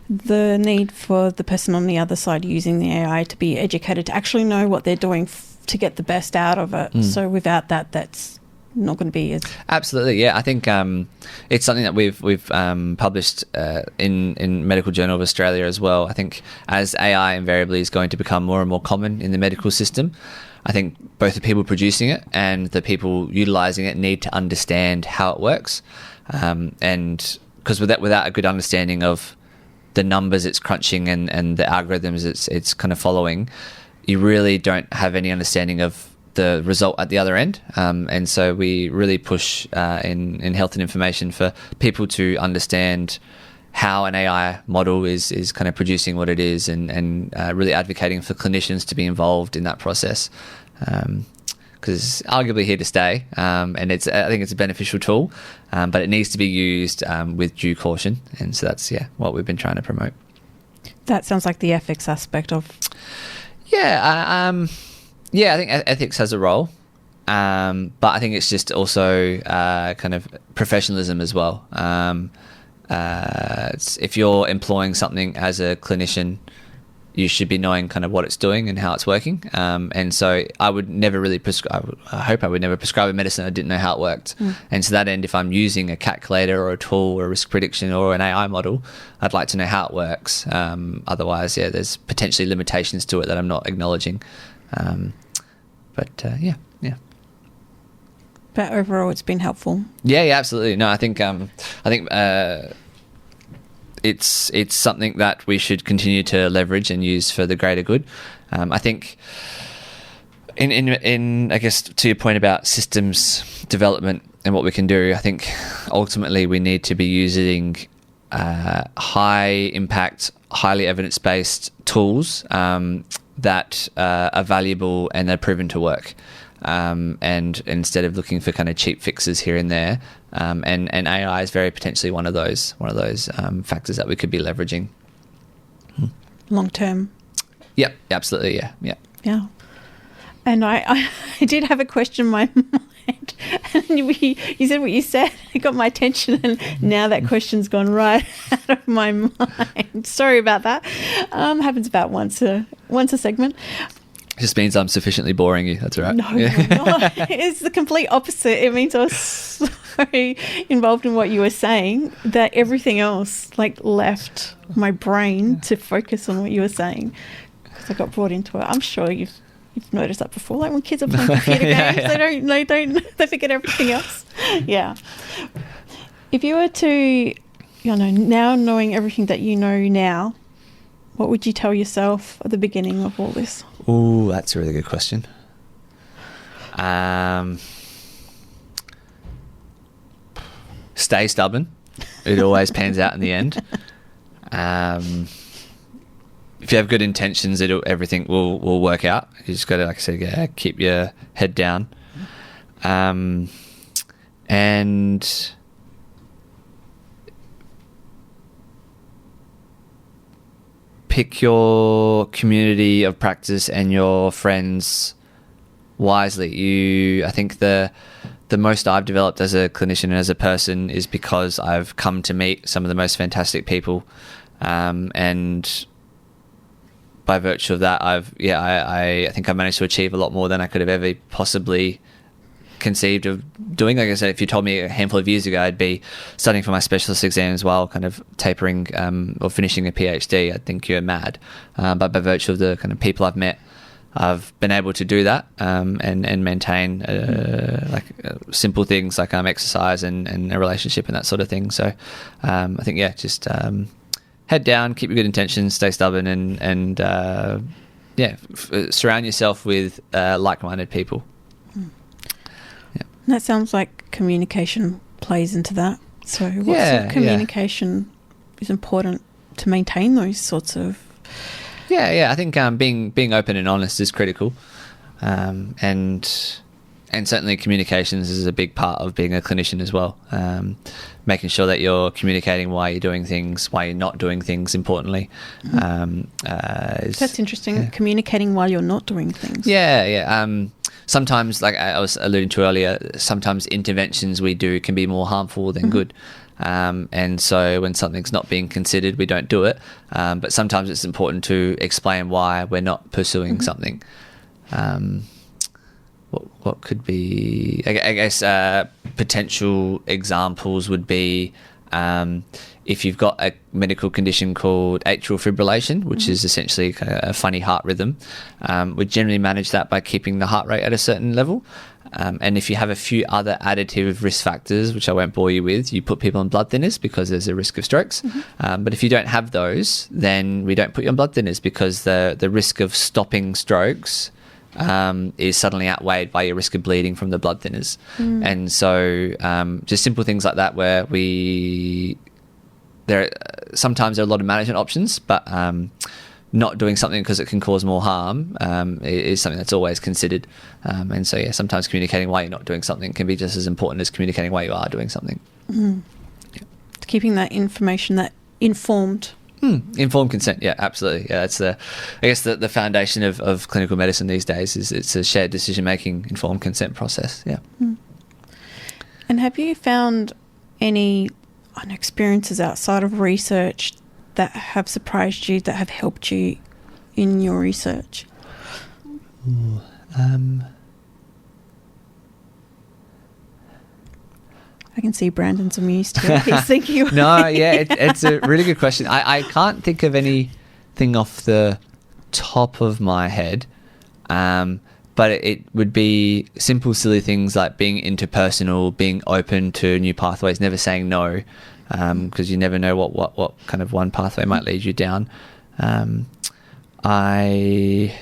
the need for the person on the other side using the AI to be educated, to actually know what they're doing to get the best out of it. So without that, that's not going to be as... Absolutely, yeah. I think it's something that we've published in Medical Journal of Australia as well. I think as AI invariably is going to become more and more common in the medical system, I think both the people producing it and the people utilising it need to understand how it works. And because without a good understanding of the numbers it's crunching and the algorithms it's kind of following, you really don't have any understanding of the result at the other end. And so we really push in Health and Information for people to understand how an AI model is kind of producing what it is and really advocating for clinicians to be involved in that process. Because it's arguably here to stay, and I think it's a beneficial tool, but it needs to be used with due caution, and so that's what we've been trying to promote. That sounds like the ethics aspect of. I think ethics has a role, but I think it's just also kind of professionalism as well. If you're employing something as a clinician, you should be knowing kind of what it's doing and how it's working. And so I would never really prescribe, I hope I would never prescribe a medicine I didn't know how it worked. And to that end, if I'm using a calculator or a tool or a risk prediction or an AI model, I'd like to know how it works. Otherwise, there's potentially limitations to it that I'm not acknowledging. Yeah. But overall, it's been helpful. Yeah, absolutely. No, I think it's something that we should continue to leverage and use for the greater good. I think in I guess to your point about systems development and what we can do, I think ultimately we need to be using high impact, highly evidence-based tools that are valuable and are proven to work. And instead of looking for kind of cheap fixes here and there, and AI is very potentially one of those factors that we could be leveraging long term. Yep, absolutely, yeah. And I did have a question in my mind, and you said what you said. It got my attention, and now that question's gone right out of my mind. Sorry about that. Happens about once a segment. Just means I'm sufficiently boring you. That's all right. No, you're not. It's the complete opposite. It means I was so involved in what you were saying that everything else left my brain to focus on what you were saying, because I got brought into it. I'm sure you've noticed that before. When kids are playing computer games, they forget everything else. Yeah. If you were to, now knowing everything that you know now, what would you tell yourself at the beginning of all this? Ooh, that's a really good question. Stay stubborn. It always pans out in the end. If you have good intentions, everything will work out. You just got to, like I said, keep your head down. And pick your community of practice and your friends wisely. I think the most I've developed as a clinician and as a person is because I've come to meet some of the most fantastic people, and by virtue of that, I think I've managed to achieve a lot more than I could have ever possibly conceived of doing. Like I said, if you told me a handful of years ago I'd be studying for my specialist exams while kind of tapering or finishing a PhD, I'd think you're mad. But by virtue of the kind of people I've met, I've been able to do that and maintain simple things like exercise and a relationship and that sort of thing. So I think just head down, keep your good intentions, stay stubborn, and surround yourself with like-minded people. That sounds like communication plays into that. So what sort of communication is important to maintain those sorts of... I think being open and honest is critical. And certainly communications is a big part of being a clinician as well. Making sure that you're communicating why you're doing things, why you're not doing things, importantly. That's interesting, communicating while you're not doing things. Sometimes, like I was alluding to earlier, sometimes interventions we do can be more harmful than good. And so when something's not being considered, we don't do it. But sometimes it's important to explain why we're not pursuing something. What could be, I guess, potential examples would be if you've got a medical condition called atrial fibrillation, which is essentially a funny heart rhythm, we generally manage that by keeping the heart rate at a certain level. And if you have a few other additive risk factors, which I won't bore you with, you put people on blood thinners because there's a risk of strokes. But if you don't have those, then we don't put you on blood thinners because the risk of stopping strokes is suddenly outweighed by your risk of bleeding from the blood thinners. And so just simple things like that where sometimes there are a lot of management options, but not doing something because it can cause more harm is something that's always considered. And so, sometimes communicating why you're not doing something can be just as important as communicating why you are doing something. Keeping that information, that informed. Informed consent, absolutely. That's the foundation of clinical medicine these days. Is it's a shared decision-making, informed consent process. And have you found any experiences outside of research that have surprised you, that have helped you in your research? I can see Brandon's amused here. He's thinking. No, yeah, it's a really good question. I can't think of anything off the top of my head, but it would be simple, silly things like being interpersonal, being open to new pathways, never saying no, because you never know what kind of one pathway might lead you down. I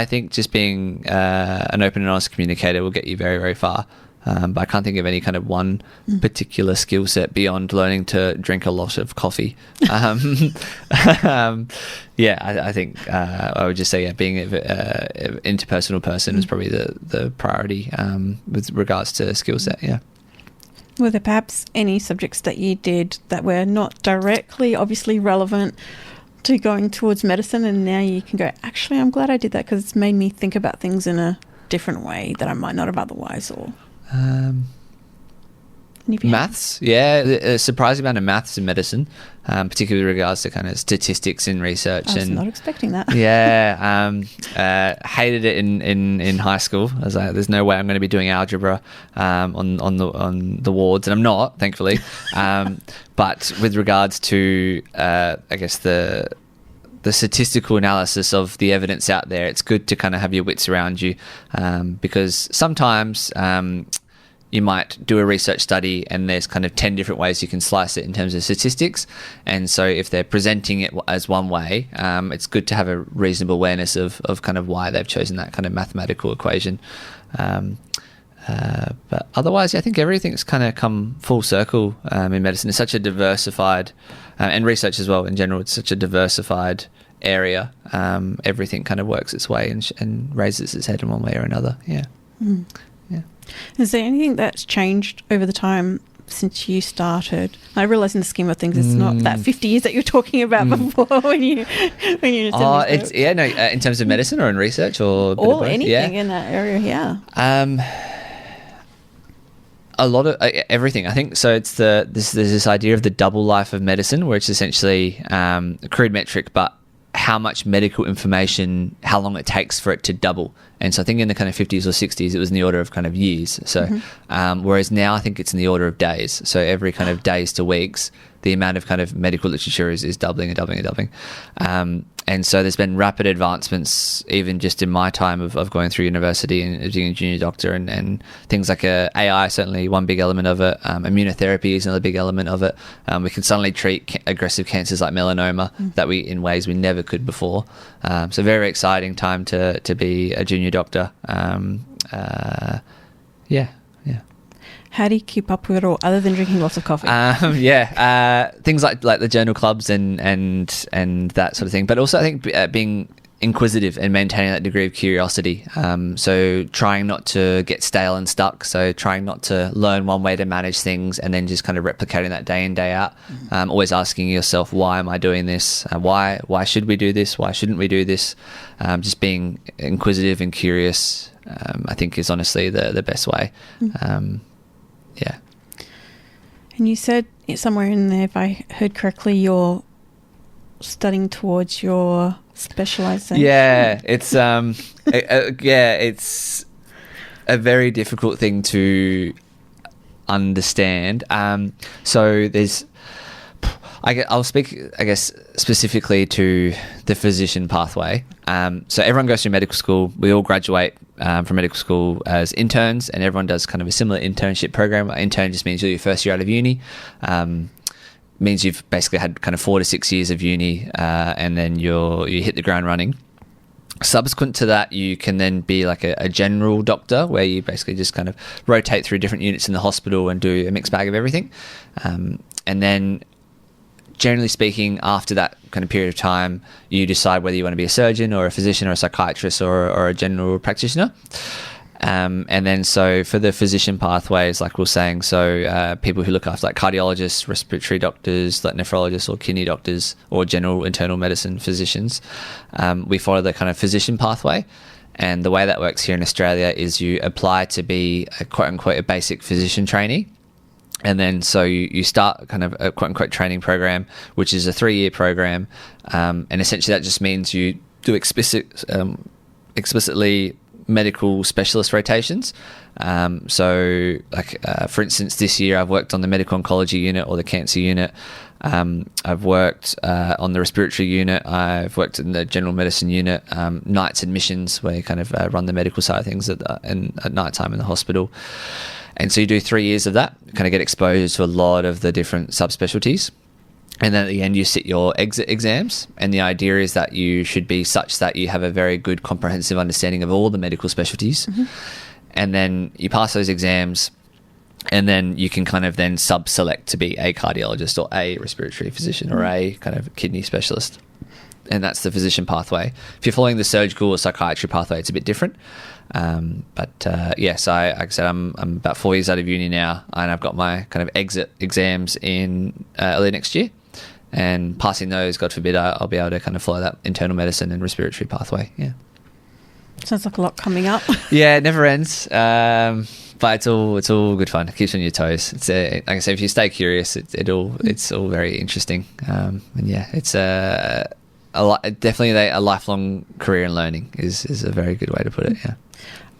think just being an open and honest communicator will get you very, very far. But I can't think of any kind of one particular skill set beyond learning to drink a lot of coffee. I think I would just say, being an interpersonal person is probably the priority with regards to skill set, yeah. Were there perhaps any subjects that you did that were not directly, obviously relevant to going towards medicine, and now you can go, actually, I'm glad I did that because it's made me think about things in a different way that I might not have otherwise? Or maths, a surprising amount of maths in medicine, particularly with regards to kind of statistics in research. I was not expecting that. Hated it in high school. I was like, there's no way I'm going to be doing algebra on the wards, and I'm not, thankfully. But with regards to I guess the statistical analysis of the evidence out there, it's good to kind of have your wits around you, because sometimes you might do a research study and there's kind of 10 different ways you can slice it in terms of statistics. And so if they're presenting it as one way, it's good to have a reasonable awareness of kind of why they've chosen that kind of mathematical equation. But otherwise, I think everything's kind of come full circle in medicine. It's such a diversified, and research as well in general, it's such a diversified area. Everything kind of works its way and raises its head in one way or another. Yeah. Mm. Yeah. Is there anything that's changed over the time since you started? I realise in the scheme of things, it's not that 50 years that you're talking about before when you. In terms of medicine or in research or anything in that area. Yeah. A lot of everything, I think. So it's there's this idea of the double life of medicine, where it's essentially a crude metric, but how much medical information, how long it takes for it to double. And so I think in the kind of 50s or 60s, it was in the order of kind of years. So whereas now I think it's in the order of days. So every kind of days to weeks, the amount of kind of medical literature is doubling and doubling and doubling. And so there's been rapid advancements, even just in my time of going through university and being a junior doctor, and things like AI, certainly one big element of it. Immunotherapy is another big element of it. We can suddenly treat aggressive cancers like melanoma that we in ways we never could before. So very exciting time to be a junior doctor. How do you keep up with it all, other than drinking lots of coffee? Things like the journal clubs and that sort of thing. But also, I think being inquisitive and maintaining that degree of curiosity. So trying not to get stale and stuck. So trying not to learn one way to manage things and then just kind of replicating that day in, day out. Always asking yourself, why am I doing this? Why should we do this? Why shouldn't we do this? Just being inquisitive and curious, I think, is honestly the best way. Yeah. And you said somewhere in there, if I heard correctly, you're studying towards your specialisation. Yeah, it's it's a very difficult thing to understand. So I'll speak, I guess, specifically to the physician pathway. So everyone goes through medical school. We all graduate from medical school as interns, and everyone does kind of a similar internship program. Intern just means you're your first year out of uni. Means you've basically had kind of 4 to 6 years of uni, and then you hit the ground running. Subsequent to that, you can then be like a general doctor, where you basically just kind of rotate through different units in the hospital and do a mixed bag of everything. And then, generally speaking, after that kind of period of time, you decide whether you want to be a surgeon or a physician or a psychiatrist or a general practitioner. And then so for the physician pathways, like we were saying, so people who look after like cardiologists, respiratory doctors, like nephrologists or kidney doctors or general internal medicine physicians, we follow the kind of physician pathway. And the way that works here in Australia is you apply to be a quote unquote a basic physician trainee. And then so you start kind of a quote-unquote training program, which is a 3-year program. And essentially that just means you do explicitly medical specialist rotations. So for instance, this year I've worked on the medical oncology unit or the cancer unit. I've worked on the respiratory unit. I've worked in the general medicine unit, nights admissions, where you kind of run the medical side of things at night time in the hospital. And so you do 3 years of that, kind of get exposed to a lot of the different subspecialties. And then at the end, you sit your exit exams. And the idea is that you should be such that you have a very good comprehensive understanding of all the medical specialties. Mm-hmm. And then you pass those exams, and then you can kind of then sub-select to be a cardiologist or a respiratory physician or a kind of kidney specialist. And that's the physician pathway. If you're following the surgical or psychiatry pathway, it's a bit different. Yes, like I said, I'm about 4 years out of uni now, and I've got my kind of exit exams in early next year. And passing those, God forbid, I'll be able to kind of follow that internal medicine and respiratory pathway. Yeah. Sounds like a lot coming up. Yeah, it never ends. But it's all good fun. It keeps you on your toes. It's like I say, if you stay curious, it's all very interesting. And yeah, it's definitely a lifelong career in learning is a very good way to put it. Yeah.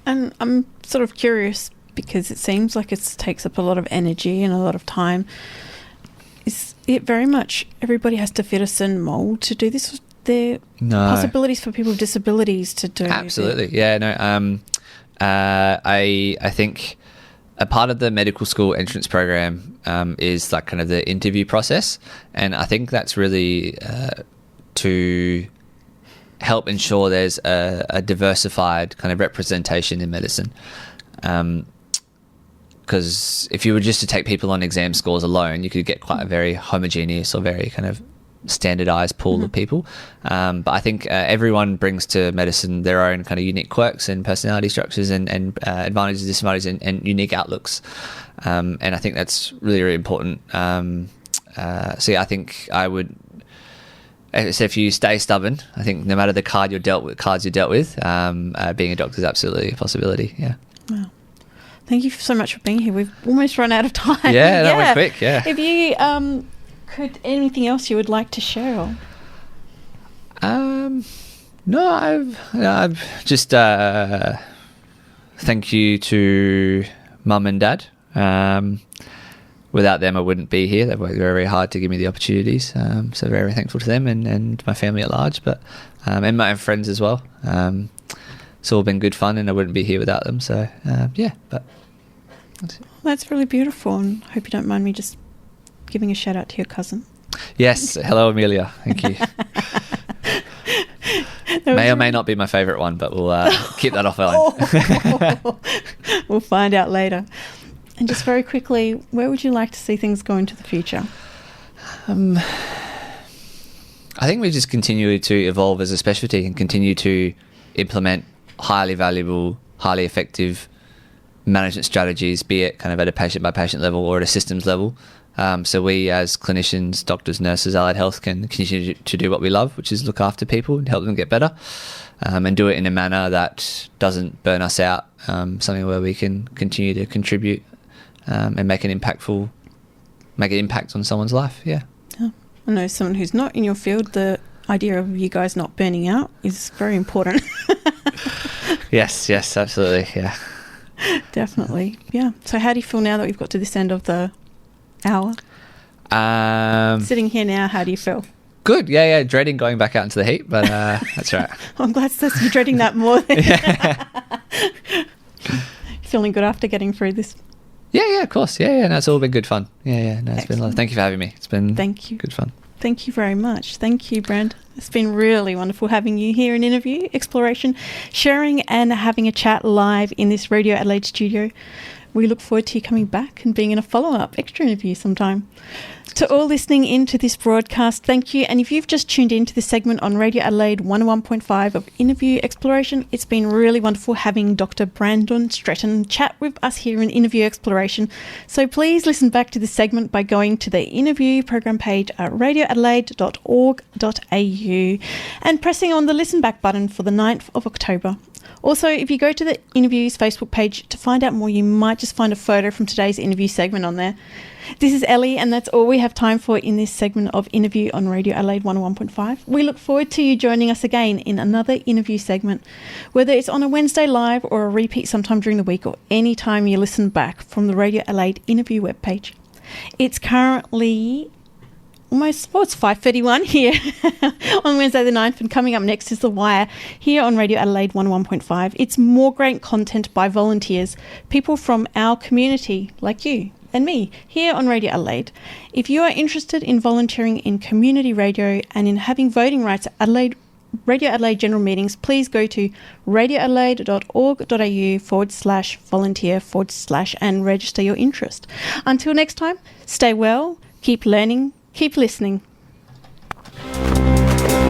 And I'm sort of curious because it seems like it takes up a lot of energy and a lot of time. Is it very much everybody has to fit a certain mould to do this? There possibilities for people with disabilities to do? Absolutely. Yeah. No. I think a part of the medical school entrance program is like kind of the interview process, and I think that's really to help ensure there's a diversified kind of representation in medicine. Because if you were just to take people on exam scores alone, you could get quite a very homogeneous or very kind of standardized pool of people. But I think everyone brings to medicine their own kind of unique quirks and personality structures and advantages, disadvantages, and unique outlooks. And I think that's really, really important. So yeah, I think I would. So if you stay stubborn, I think no matter the cards you're dealt with, being a doctor is absolutely a possibility. Yeah. Wow. Thank you so much for being here. We've almost run out of time. Yeah, that went quick. Yeah. If you could anything else you would like to share? No, I've just thank you to Mum and Dad. Without them, I wouldn't be here. They've worked very, very hard to give me the opportunities. So very, very thankful to them and my family at large, but and my own friends as well. It's all been good fun, and I wouldn't be here without them. So yeah, but that's it. That's really beautiful, and I hope you don't mind me just giving a shout out to your cousin. Yes, hello Amelia. Thank you. May or may not be my favourite one, but we'll keep that off line. We'll find out later. And just very quickly, where would you like to see things go into the future? I think we just continue to evolve as a specialty and continue to implement highly valuable, highly effective management strategies, be it kind of at a patient-by-patient level or at a systems level. So we as clinicians, doctors, nurses, allied health can continue to do what we love, which is look after people and help them get better, and do it in a manner that doesn't burn us out, something where we can continue to contribute and make an impact on someone's life. Yeah. I know someone who's not in your field, the idea of you guys not burning out is very important. Yes, absolutely. Yeah. Definitely. Yeah. So how do you feel now that we've got to this end of the hour? Sitting here now, how do you feel? Good. Yeah. Dreading going back out into the heat, but that's right. I'm glad you're dreading that more than feeling good after getting through this. Yeah, of course. Yeah. No, it's all been good fun. Yeah. No, it's been a lot. Thank you for having me. It's been good fun. Thank you very much. Thank you, Brand. It's been really wonderful having you here in interview, exploration, sharing and having a chat live in this Radio Adelaide studio. We look forward to you coming back and being in a follow-up extra interview sometime. To all listening into this broadcast, thank you. And if you've just tuned into this segment on Radio Adelaide 101.5 of Interview Exploration, it's been really wonderful having Dr. Brandon Stretton chat with us here in Interview Exploration. So please listen back to this segment by going to the interview program page at radioadelaide.org.au and pressing on the listen back button for the 9th of October. Also, if you go to the Interviews Facebook page to find out more, you might just find a photo from today's interview segment on there. This is Ellie, and that's all we have time for in this segment of Interview on Radio Adelaide 101.5. We look forward to you joining us again in another interview segment, whether it's on a Wednesday live or a repeat sometime during the week or any time you listen back from the Radio Adelaide interview webpage. It's currently it's 5:31 here on Wednesday the 9th, and coming up next is The Wire here on Radio Adelaide 101.5. It's more great content by volunteers, people from our community like you and me here on Radio Adelaide. If you are interested in volunteering in community radio and in having voting rights at Radio Adelaide general meetings, please go to radioadelaide.org.au/volunteer/ and register your interest. Until next time, stay well, keep learning, keep listening.